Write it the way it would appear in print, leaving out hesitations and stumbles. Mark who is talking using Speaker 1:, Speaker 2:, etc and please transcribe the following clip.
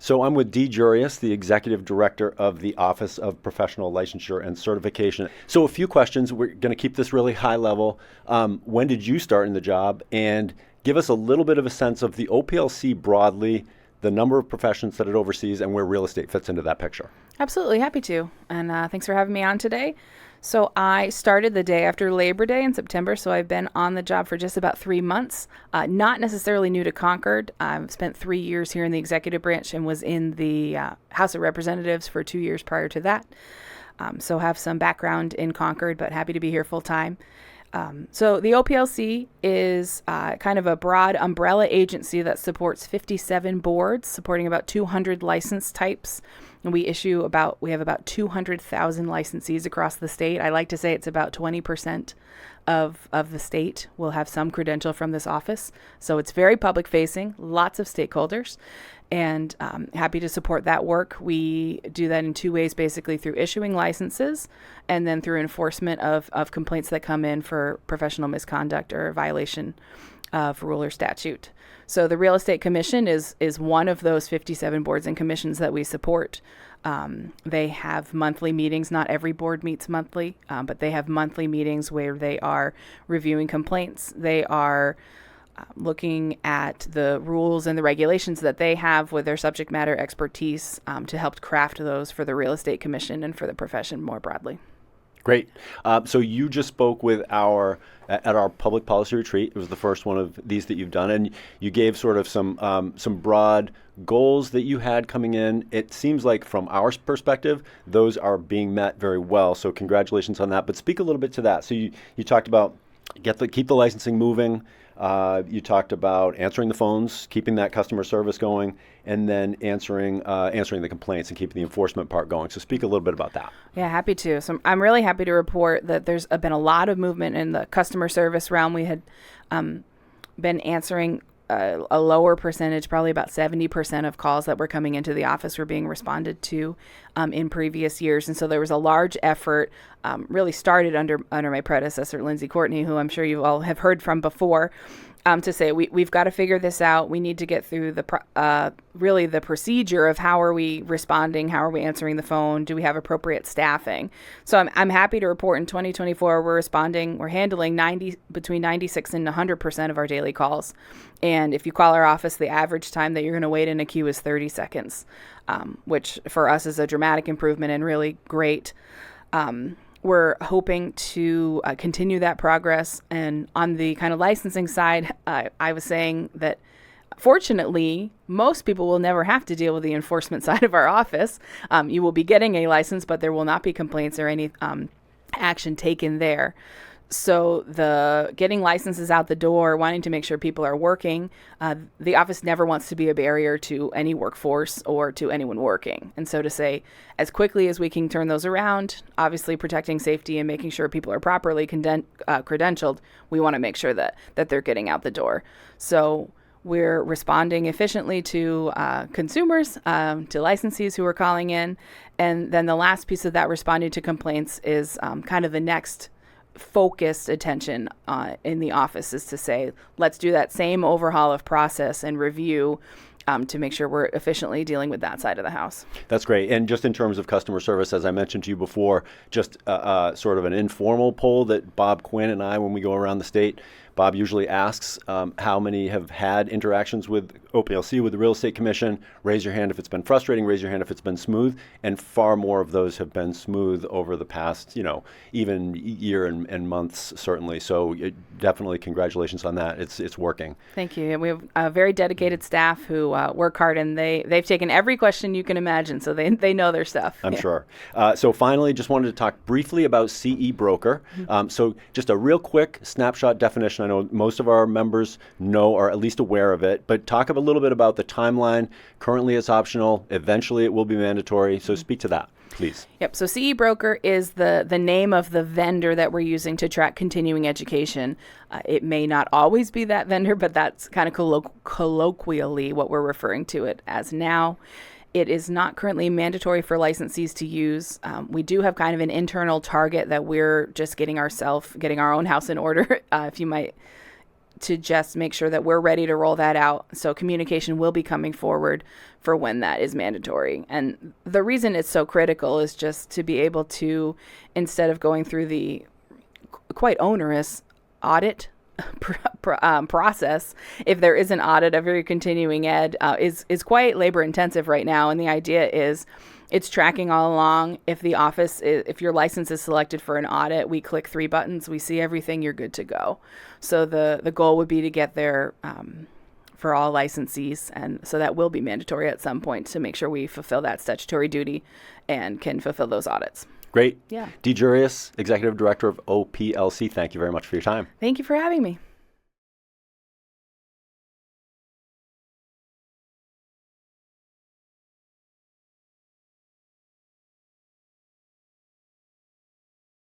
Speaker 1: So I'm with Dee Jurius, the Executive Director of the Office of Professional Licensure and Certification. So a few questions. We're going to keep this really high level. When did you start in the job? And give us a little bit of a sense of the OPLC broadly, the number of professions that it oversees, and where real estate fits into that picture.
Speaker 2: Absolutely, happy to. And thanks for having me on today. So I started the day after Labor Day in September, so I've been on the job for just about 3 months. Not necessarily new to Concord. I've spent 3 years here in the executive branch and was in the House of Representatives for 2 years prior to that. So have some background in Concord, but happy to be here full time. So the OPLC is kind of a broad umbrella agency that supports 57 boards, supporting about 200 license types. And we have about 200,000 licensees across the state. I like to say it's about 20% of the state will have some credential from this office. So it's very public facing, lots of stakeholders, and happy to support that work. We do that in 2 ways, basically through issuing licenses and then through enforcement of complaints that come in for professional misconduct or violation of rule or statute. So the Real Estate Commission is one of those 57 boards and commissions that we support. They have monthly meetings. Not every board meets monthly, but they have monthly meetings where they are reviewing complaints. They are looking at the rules and the regulations that they have with their subject matter expertise to help craft those for the Real Estate Commission and for the profession more broadly.
Speaker 1: Great. So you just spoke with at our public policy retreat. It was the first one of these that you've done, and you gave sort of some broad goals that you had coming in. It seems like from our perspective, those are being met very well. So congratulations on that. But speak a little bit to that. So you talked about keep the licensing moving. You talked about answering the phones, keeping that customer service going, and then answering the complaints and keeping the enforcement part going. So speak a little bit about that.
Speaker 2: Yeah, happy to. So I'm really happy to report that there's been a lot of movement in the customer service realm. We had been answering a lower percentage, probably about 70% of calls that were coming into the office were being responded to in previous years. And so there was a large effort, really started under my predecessor, Lindsay Courtney, who I'm sure you all have heard from before, to say we've got to figure this out. We need to get through really the procedure of how are we responding, how are we answering the phone, do we have appropriate staffing? So I'm happy to report in 2024 we're handling between 96 and 100% of our daily calls. And if you call our office, the average time that you're going to wait in a queue is 30 seconds, which for us is a dramatic improvement and really great. We're hoping to continue that progress. And on the kind of licensing side, I was saying that fortunately, most people will never have to deal with the enforcement side of our office. You will be getting a license, but there will not be complaints or any action taken there. So the getting licenses out the door, wanting to make sure people are working, the office never wants to be a barrier to any workforce or to anyone working. And so to say, as quickly as we can turn those around, obviously protecting safety and making sure people are properly credentialed, we want to make sure that they're getting out the door. So we're responding efficiently to consumers, to licensees who are calling in. And then the last piece of that, responding to complaints, is kind of the next focused attention in the office, is to say, let's do that same overhaul of process and review to make sure we're efficiently dealing with that side of the house.
Speaker 1: That's great. And just in terms of customer service, as I mentioned to you before, just sort of an informal poll that Bob Quinn and I, when we go around the state, Bob usually asks how many have had interactions with OPLC, with the Real Estate Commission. Raise your hand if it's been frustrating. Raise your hand if it's been smooth. And far more of those have been smooth over the past, even year and months, certainly. So definitely congratulations on that. It's working.
Speaker 2: Thank you. We have a very dedicated staff who work hard, and they've taken every question you can imagine, so they know their stuff.
Speaker 1: I'm sure. So finally, just wanted to talk briefly about CE Broker. So just a real quick snapshot definition. I know most of our members know or at least aware of it, but talk a little bit about the timeline. Currently it's optional. Eventually it will be mandatory. So speak to that, please.
Speaker 2: Yep. So CE Broker is the name of the vendor that we're using to track continuing education. It may not always be that vendor, but that's kind of colloquially what we're referring to it as now. It is not currently mandatory for licensees to use. We do have kind of an internal target that we're just getting our own house in order, if you might to just make sure that we're ready to roll that out. So communication will be coming forward for when that is mandatory. And the reason it's so critical is just to be able to, instead of going through the quite onerous audit process, if there is an audit of your continuing ed, is quite labor intensive right now. And the idea is it's tracking all along. If your license is selected for an audit, we click 3 buttons, we see everything, you're good to go. So the goal would be to get there for all licensees. And so that will be mandatory at some point to make sure we fulfill that statutory duty and can fulfill those audits.
Speaker 1: Great.
Speaker 2: Yeah.
Speaker 1: Dee Jurius, Executive Director of OPLC, thank you very much for your time.
Speaker 2: Thank you for having me.